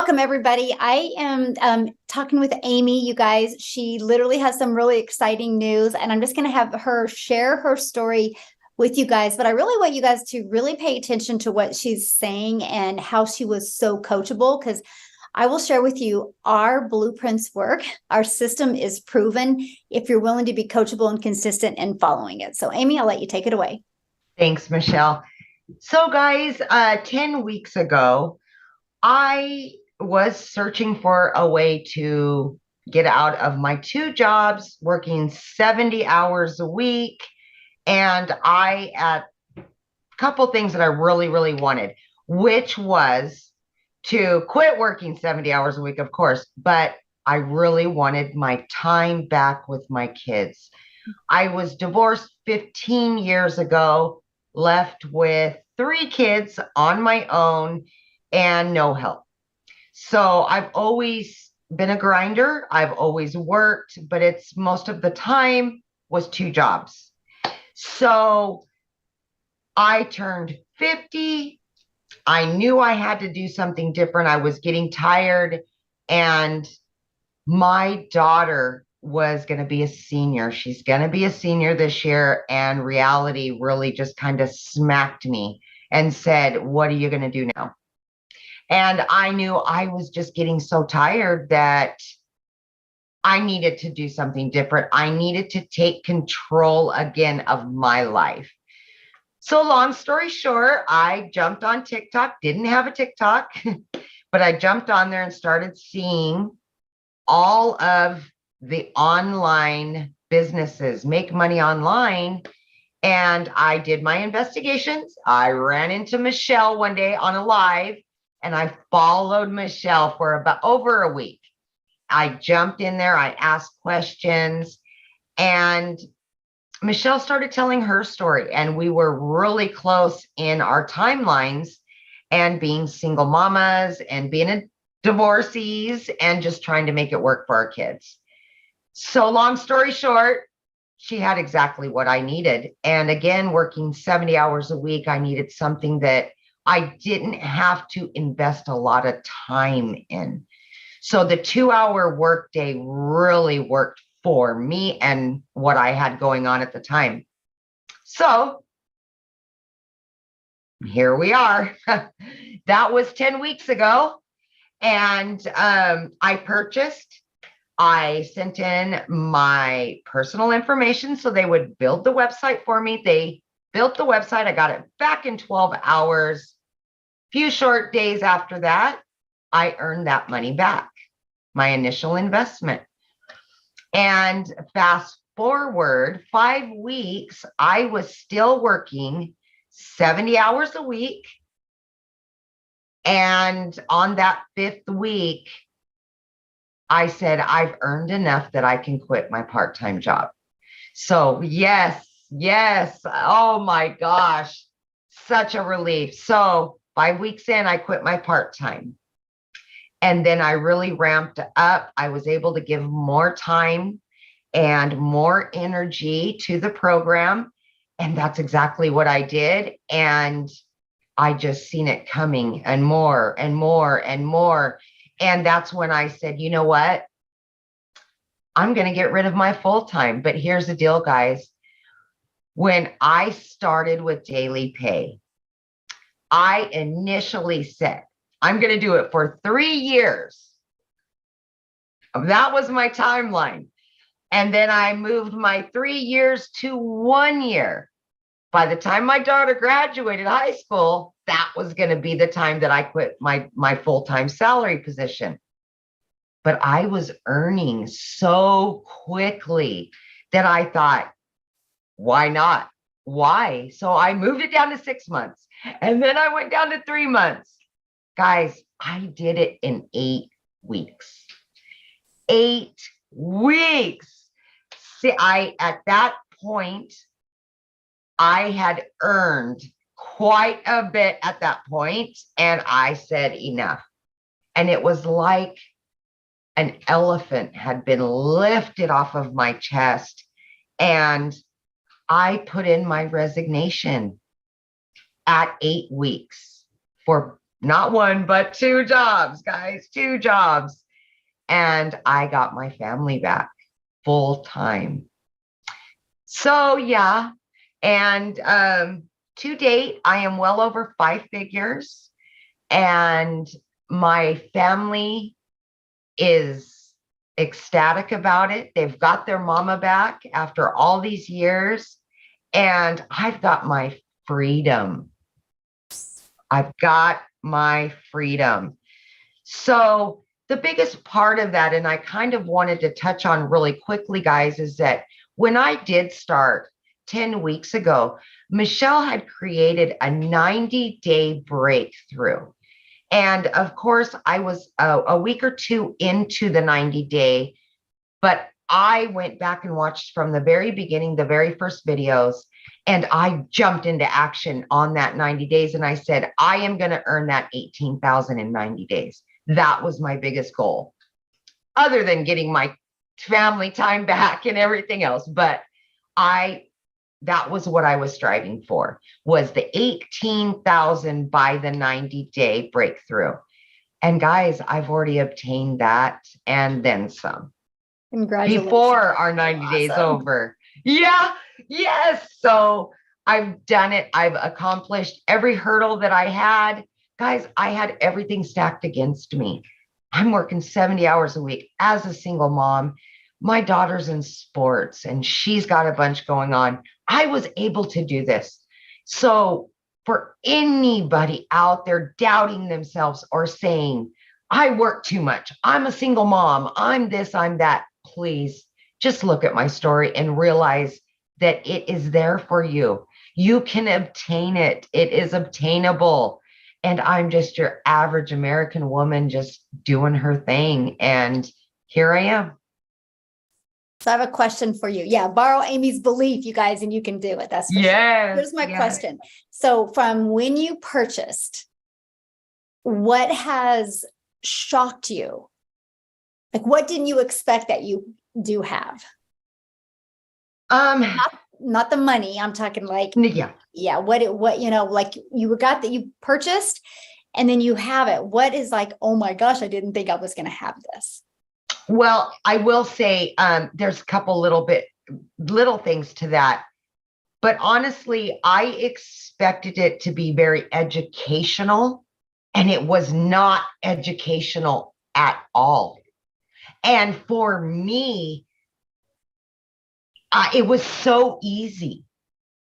Welcome, everybody. I am talking with Amie, you guys. She literally has some really exciting news, and I'm just going to have her share her story with you guys. But I really want you guys to really pay attention to what she's saying and how she was so coachable, because I will share with you our blueprints work. Our system is proven if you're willing to be coachable and consistent in following it. So, Amie, I'll let you take it away. Thanks, Michelle. So, guys, 10 weeks ago, I was searching for a way to get out of my two jobs, working 70 hours a week. And I had a couple things that I really, really wanted, which was to quit working 70 hours a week, of course, but I really wanted my time back with my kids. I was divorced 15 years ago, left with three kids on my own and no help. So I've always been a grinder. I've always worked, but it's most of the time was two jobs. So I turned 50. I knew I had to do something different. I was getting tired, and my daughter was going to be a senior. She's going to be a senior this year, and reality really just kind of smacked me and said, "What are you going to do now?" And I knew I was just getting so tired that I needed to do something different. I needed to take control again of my life. So long story short, I jumped on TikTok, didn't have a TikTok, but I jumped on there and started seeing all of the online businesses make money online. And I did my investigations. I ran into Michelle one day on a live, and I followed Michelle for about over a week. I jumped in there, I asked questions, and Michelle started telling her story, and we were really close in our timelines and being single mamas and being a divorcees and just trying to make it work for our kids. So long story short, she had exactly what I needed. And again, working 70 hours a week, I needed something that I didn't have to invest a lot of time in. So the 2-hour workday really worked for me and what I had going on at the time. So here we are. That was 10 weeks ago. And I sent in my personal information so they would build the website for me. They built the website. I got it back in 12 hours. Few short days after that, I earned that money back, my initial investment. And fast forward 5 weeks, I was still working 70 hours a week. And on that 5th week, I said, I've earned enough that I can quit my part-time job. So yes. Oh my gosh, such a relief. So 5 weeks in, I quit my part-time. And then I really ramped up. I was able to give more time and more energy to the program. And that's exactly what I did. And I just seen it coming and more and more and more. And that's when I said, you know what? I'm going to get rid of my full-time. But here's the deal, guys. When I started with daily pay, I initially said, I'm going to do it for 3 years. That was my timeline. And then I moved my 3 years to 1 year. By the time my daughter graduated high school, that was going to be the time that I quit my full-time salary position. But I was earning so quickly that I thought, why not? Why? So I moved it down to 6 months, and then I went down to 3 months. Guys, I did it in 8 weeks. 8 weeks. See, at that point, I had earned quite a bit at that point, and I said enough. And it was like an elephant had been lifted off of my chest, and I put in my resignation at 8 weeks for not one, but two jobs, guys, two jobs. And I got my family back full time. So, yeah. And to date, I am well over 5 figures, and my family is ecstatic about it. They've got their mama back after all these years, and I've got my freedom. I've got my freedom. So, the biggest part of that, and I kind of wanted to touch on really quickly, guys, is that when I did start 10 weeks ago, Michelle had created a 90-day breakthrough. And of course, I was a week or two into the 90-day, but I went back and watched from the very beginning, the very first videos, and I jumped into action on that 90 days. And I said, I am going to earn that 18,000 in 90 days. That was my biggest goal, other than getting my family time back and everything else. But that was what I was striving for, was the 18,000 by the 90-day breakthrough. And guys, I've already obtained that and then some. Congratulations. Before our 90 days over. Yeah. Yes. So I've done it. I've accomplished every hurdle that I had. Guys, I had everything stacked against me. I'm working 70 hours a week as a single mom. My daughter's in sports and she's got a bunch going on. I was able to do this. So for anybody out there doubting themselves or saying, I work too much, I'm a single mom, I'm this, I'm that, please just look at my story and realize that it is there for you. You can obtain it. It is obtainable. And I'm just your average American woman just doing her thing. And here I am. So I have a question for you. Yeah, borrow Amie's belief, you guys, and you can do it. That's for sure. Here's my question. So from when you purchased, what has shocked you? Like, what didn't you expect that you do have? Not the money. I'm talking like, what, like you got that you purchased and then you have it. What is like, oh my gosh, I didn't think I was going to have this. Well, I will say there's a couple little things to that. But honestly, I expected it to be very educational, and it was not educational at all. And for me, it was so easy,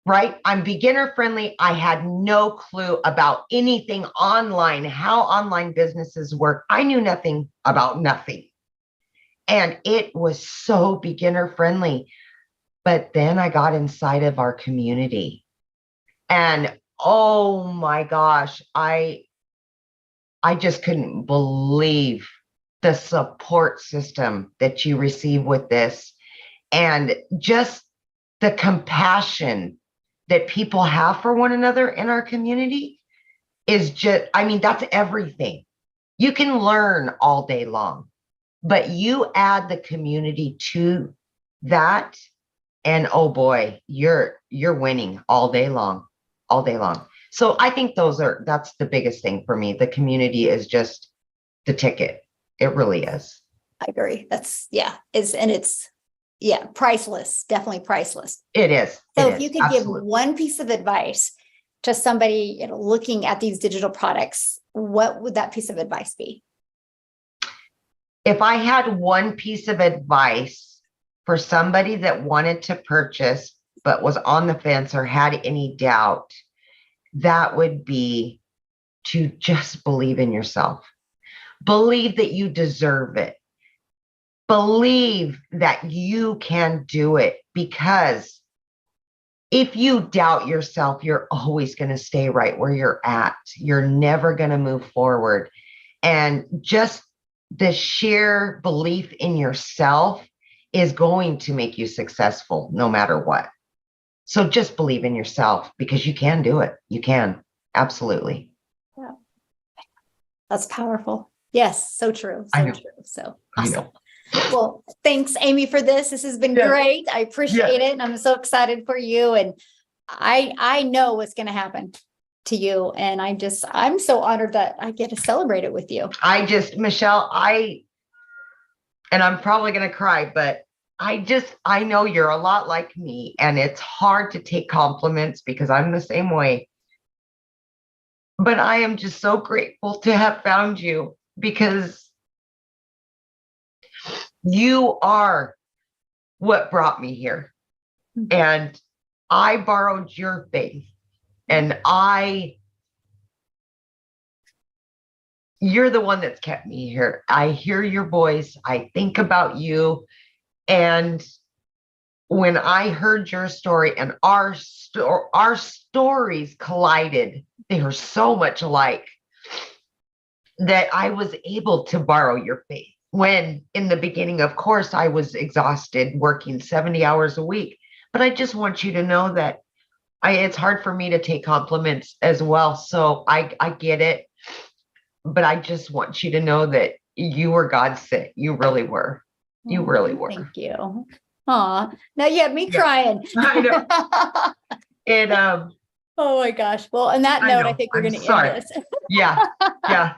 right? I'm beginner friendly. I had no clue about anything online, how online businesses work. I knew nothing about nothing. And it was so beginner friendly. But then I got inside of our community and oh my gosh, I just couldn't believe the support system that you receive with this, and just the compassion that people have for one another in our community is just, I mean, that's everything. You can learn all day long, but you add the community to that, and oh boy, you're winning all day long, all day long. So I think that's the biggest thing for me. The community is just the ticket. It really is. I agree. It's priceless, definitely priceless. It is. So if you could give one piece of advice to somebody looking at these digital products, what would that piece of advice be? If I had one piece of advice for somebody that wanted to purchase but was on the fence or had any doubt, that would be to just believe in yourself. Believe that you deserve it. Believe that you can do it, because if you doubt yourself, you're always going to stay right where you're at. You're never going to move forward. And just the sheer belief in yourself is going to make you successful no matter what. So just believe in yourself, because you can do it. You can. Absolutely. Yeah. That's powerful. Yes. So true. So true. So awesome. Well, thanks, Amie, for this. This has been great. I appreciate it. And I'm so excited for you. And I know what's going to happen. to you. And I'm so honored that I get to celebrate it with you. Michelle, and I'm probably going to cry, but I know you're a lot like me, and it's hard to take compliments because I'm the same way. But I am just so grateful to have found you, because you are what brought me here. And I borrowed your faith, and you're the one that's kept me here. I hear your voice. I think about you. And when I heard your story and our stories collided, they are so much alike, that I was able to borrow your faith. When in the beginning, of course, I was exhausted working 70 hours a week. But I just want you to know that it's hard for me to take compliments as well. So I get it. But I just want you to know that you were God sent. You really were. You really were. Thank you. Aw, now you have me crying. I know. And oh my gosh. Well, on that note, I think we're going to end this. Yeah. Yeah.